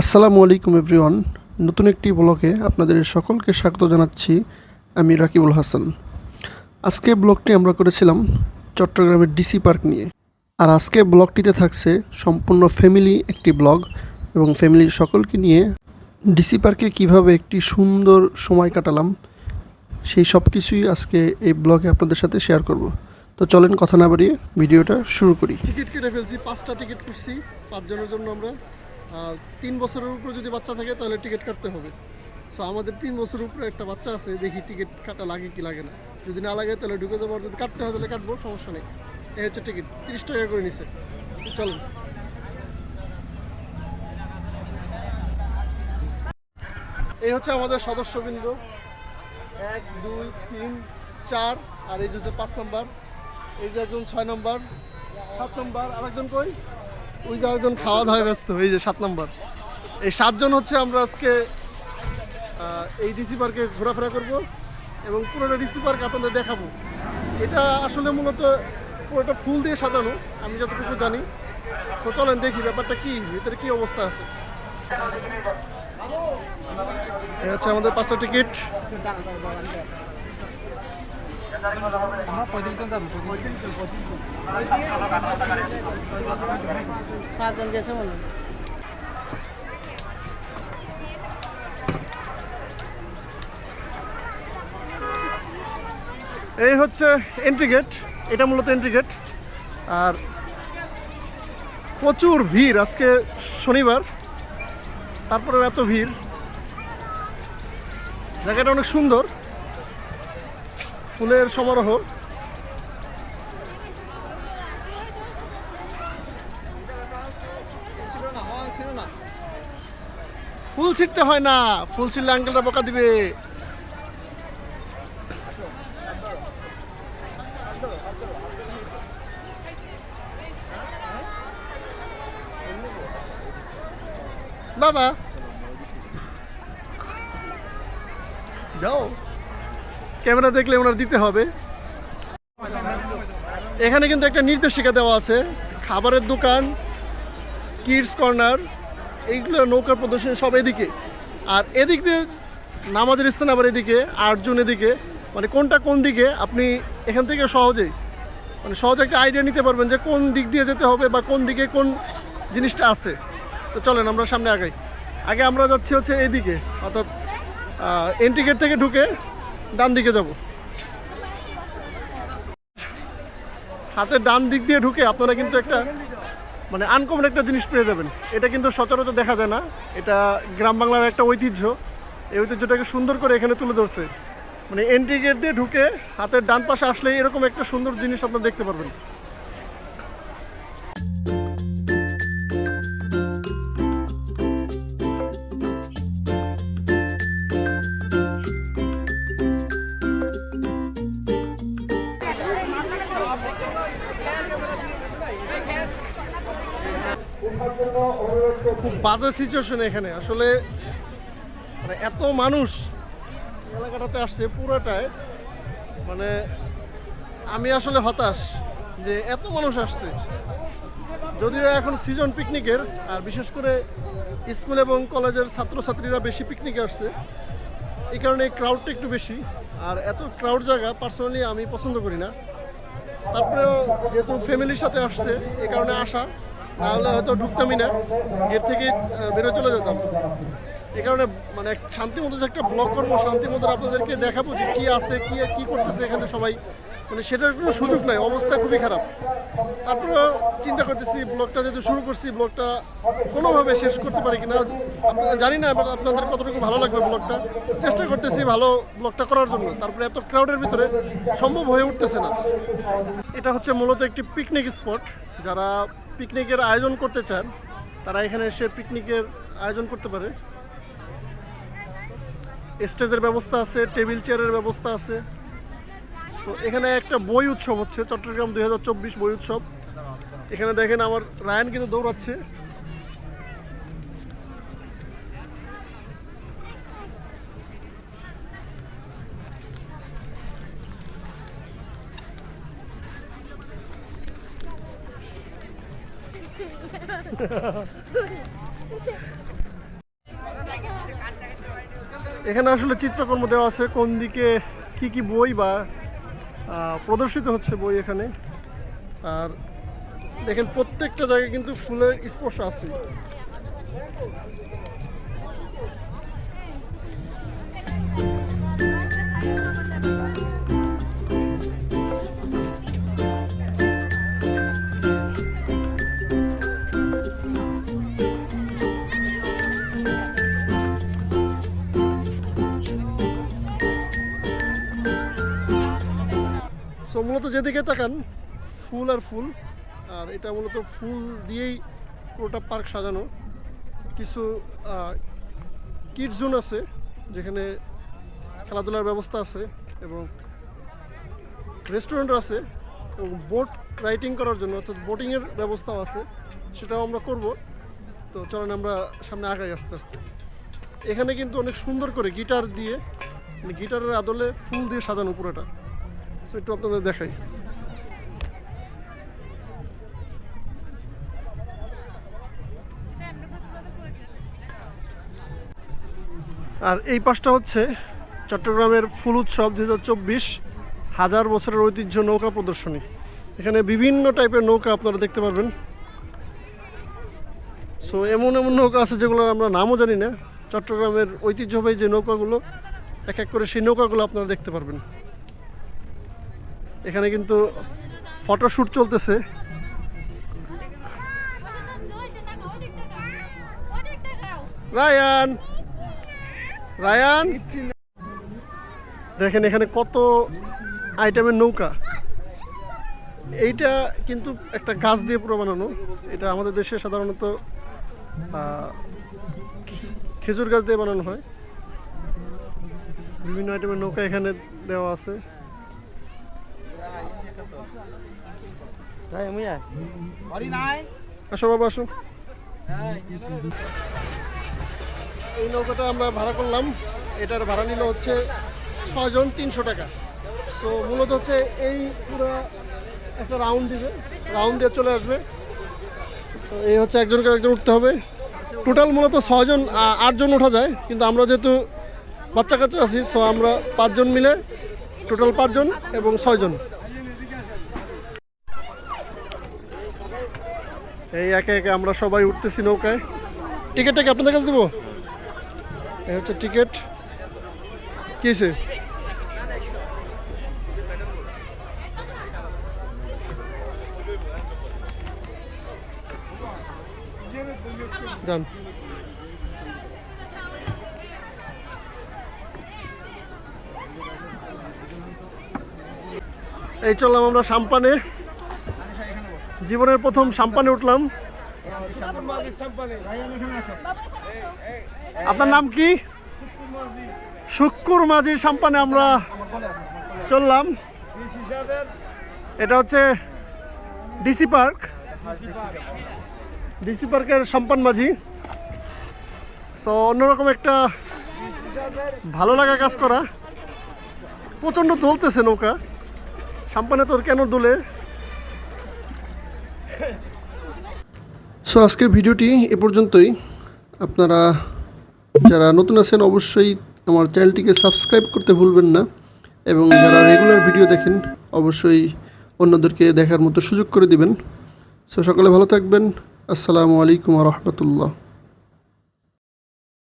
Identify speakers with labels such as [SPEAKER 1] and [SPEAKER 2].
[SPEAKER 1] আসসালামু আলাইকুম এভরিওয়ান। নতুন একটি ব্লগে আপনাদের সকলকে স্বাগত জানাচ্ছি। আমি রাকিবুল হাসান। আজকে ব্লগটি আমরা করেছিলাম চট্টগ্রামের ডিসি পার্ক নিয়ে। আর আজকে ব্লগটিতে থাকছে সম্পূর্ণ ফ্যামিলি একটি ব্লগ এবং ফ্যামিলির সকলকে নিয়ে ডিসি পার্কে কিভাবে একটি সুন্দর সময় কাটালাম সেই সব কিছুই আজকে এই ব্লগে আপনাদের সাথে শেয়ার করব। তো চলেন কথা না বাড়িয়ে ভিডিওটা শুরু করি। টিকিট কেটে ফেলছি, 5টা টিকিট করছি 5 জনের জন্য আমরা। আর 3 বছরের উপরে যদি বাচ্চা থাকে তাহলে টিকিট কাটতে হবে। সো আমাদের 3 বছরের উপরে একটা বাচ্চা আছে, দেখি টিকিট কাটা লাগে কি লাগে না। যদি না লাগে তাহলে ঢুকে যাবো, আর যদি কাটতে হয় তাহলে কাটবো, সমস্যা নেই। এই হচ্ছে টিকিট, 30 টাকা করে নিছে। চলুন। এই হচ্ছে আমাদের সদস্যবৃন্দ, 1 2 3 4, আর এই যে হচ্ছে 5 নম্বর, এই যে একজন 6 নম্বর, 7 নম্বর, আরেকজন কই, ওই যে আরেকজন খাওয়া দাওয়ায় ব্যস্ত, এই যে 7 নম্বর। এই 7 জন হচ্ছে আমরা আজকে এই ডিসি পার্কে ঘোরাফেরা করব এবং পুরোটা ডিসি পার্ক আপনাদের দেখাবো। এটা আসলে মূলত পুরোটা ফুল দিয়ে সাজানো, আমি যতটুকু জানি। তো চলেন দেখি ব্যাপারটা কি, ভিতরে কি অবস্থা আছে। এই হচ্ছে আমাদের 5টা টিকিট। এই হচ্ছে এন্ট্রি গেট, এটা মূলত এন্ট্রি গেট। আর প্রচুর ভিড়, আজকে শনিবার, তারপরেও এত ভিড়। জায়গাটা অনেক সুন্দর, ফুলের সমারোহ। ফুল ছিঁড়তে হয় না, ফুল ছিঁড়লে আঙ্কেলরা বকা দিবে। বাবা যাও, ক্যামেরা দেখলে ওনার দিতে হবে। এখানে কিন্তু একটা নির্দেশিকা দেওয়া আছে, খাবারের দোকান, কিডস কর্নার, এইগুলো নৌকার প্রদর্শনী সব এদিকে। আর এদিক দিয়ে নামাজের স্থান আবার এদিকে, 8 জন এদিকে। মানে কোনটা কোন দিকে আপনি এখান থেকে সহজে একটা আইডিয়া নিতে পারবেন যে কোন দিক দিয়ে যেতে হবে বা কোন দিকে কোন জিনিসটা আছে। তো চলেন আমরা সামনে আগাই। আগে আমরা যাচ্ছি হচ্ছে এইদিকে, অর্থাৎ এন্ট্রি গেট থেকে ঢুকে ডান দিকে যাব। হাতের ডান দিক দিয়ে ঢুকে আপনারা কিন্তু একটা আনকমন একটা জিনিস পেয়ে যাবেন। এটা কিন্তু সচরাচর দেখা যায় না, এটা গ্রাম বাংলার একটা ঐতিহ্য। এই ঐতিহ্যটাকে সুন্দর করে এখানে তুলে ধরছে। এন্ট্রি গেট দিয়ে ঢুকে হাতের ডান পাশে আসলে এরকম একটা সুন্দর জিনিস আপনারা দেখতে পারবেন। খুব বাজে সিচুয়েশন এখানে আসলে, এত মানুষ এলাকাটাতে আসছে পুরোটায়। আমি আসলে হতাশ যে এত মানুষ আসছে। যদিও এখন সিজন পিকনিকের, আর বিশেষ করে স্কুল এবং কলেজের ছাত্রছাত্রীরা বেশি পিকনিকে আসছে, এই কারণে এই ক্রাউডটা একটু বেশি। আর এত ক্রাউড জায়গা পার্সোনালি আমি পছন্দ করি না। তারপরেও যেহেতু ফ্যামিলির সাথে আসছে, এই কারণে আসা, নাহলে হয়তো ঢুকতামই না, গেট থেকে বেরোয় চলে যেতাম। এই কারণে শান্তি মতো যে একটা ব্লগ করবো, শান্তি মতো আপনাদেরকে দেখাবো যে কী আছে, কী করতেছে এখানে সবাই, সেটার কোনো সুযোগ নাই, অবস্থা খুবই খারাপ। তারপরে চিন্তা করতেছি ব্লগটা যেহেতু শুরু করছি, ব্লগটা কোনোভাবে শেষ করতে পারি কিনা জানি না, এবার আপনাদের কতটুকু ভালো লাগবে ব্লগটা। চেষ্টা করতেছি ভালো ব্লগটা করার জন্য, তারপরে এত ক্রাউডের ভিতরে সম্ভব হয়ে উঠতেছে না। এটা হচ্ছে মূলত একটি পিকনিক স্পট। যারা পিকনিকের আয়োজন করতে চান তারা এখানে এসে পিকনিকের আয়োজন করতে পারে। স্টেজের ব্যবস্থা আছে, টেবিল চেয়ারের ব্যবস্থা আছে। সো এখানে একটা বই উৎসব হচ্ছে, চট্টগ্রাম 2024 বই উৎসব। এখানে দেখেন আমার রায়ান কিন্তু দৌড়াচ্ছে। এখানে আসলে চিত্রকর্ম দেওয়া আছে কোন দিকে কি কি বই বা প্রদর্শিত হচ্ছে বই এখানে। আর দেখেন প্রত্যেকটা জায়গায় কিন্তু ফুলের স্পর্শ আছে। সো মূলত যেদিকে তাকান ফুল আর ফুল, আর এটা মূলত ফুল দিয়েই পুরোটা পার্ক সাজানো। কিছু কিডস জোন আছে যেখানে খেলাধুলার ব্যবস্থা আছে এবং রেস্টুরেন্ট আছে এবং বোট রাইডিং করার জন্য অর্থাৎ বোটিংয়ের ব্যবস্থাও আছে, সেটাও আমরা করব। তো চলেন আমরা সামনে আগাই আস্তে আস্তে। এখানে কিন্তু অনেক সুন্দর করে গিটার দিয়ে, মানে গিটারের আদলে ফুল দিয়ে সাজানো পুরোটা। সো একটু আপনাদের দেখাই। আর এই পাশটা হচ্ছে চট্টগ্রামের ফুল উৎসব 2024, 1000 বছরের ঐতিহ্য নৌকা প্রদর্শনী। এখানে বিভিন্ন টাইপের নৌকা আপনারা দেখতে পারবেন। সো এমন এমন নৌকা আছে যেগুলো আমরা নামও জানি না। চট্টগ্রামের ঐতিহ্যবাহী যে নৌকাগুলো, এক এক করে সেই নৌকাগুলো আপনারা দেখতে পারবেন। এখানে কিন্তু ফটোশ্যুট চলতেছে। রায়ান রায়ান দেখেন এখানে কত আইটেমের নৌকা। এইটা কিন্তু একটা গাছ দিয়ে পুরো বানানো। এটা আমাদের দেশে সাধারণত খেজুর গাছ দিয়ে বানানো হয়। বিভিন্ন আইটেমের নৌকা এখানে দেওয়া আছে। আসো বাবা আসো। এই নৌকাটা আমরা ভাড়া করলাম, এটার ভাড়া নিল হচ্ছে 6 জন 300 টাকা। তো মূলত হচ্ছে এই পুরো একটা রাউন্ড দিবে, রাউন্ড দিয়ে চলে আসবে। তো এই হচ্ছে একজনকে একজন উঠতে হবে। টোটাল মূলত 6 জন 8 জন ওঠা যায়, কিন্তু আমরা যেহেতু বাচ্চা কাচ্চা আছি, সো আমরা 5 জন মিলে টোটাল 5 জন এবং 6 জন। এই একে একে আমরা সবাই উঠতেছি নৌকায়। টিকিটটা কি আপনাদের কাছে দেবো? এই হচ্ছে টিকিট। কিসে যান। এই চললাম আমরা সাম্পানে, জীবনের প্রথম সাম্পানে উঠলাম। আপনার নাম কি? শুক্কুর মাঝির সাম্পানে আমরা চললাম। এটা হচ্ছে ডিসি পার্ক, ডিসি পার্কের সাম্পান মাঝি। সো অন্যরকম একটা ভালো লাগা কাজ করা। প্রচণ্ড দোলতেছে নৌকা, সাম্পানে তোর কেন দোলে। সো আজকের ভিডিওটি এ পর্যন্তই। আপনারা যারা নতুন আছেন অবশ্যই আমার চ্যানেলটিকে সাবস্ক্রাইব করতে ভুলবেন না, এবং যারা রেগুলার ভিডিও দেখেন অবশ্যই অন্যদেরকে দেখার মতো সুযোগ করে দিবেন। সো সকলে ভালো থাকবেন। আসসালামু আলাইকুম ওয়া রাহমাতুল্লাহ।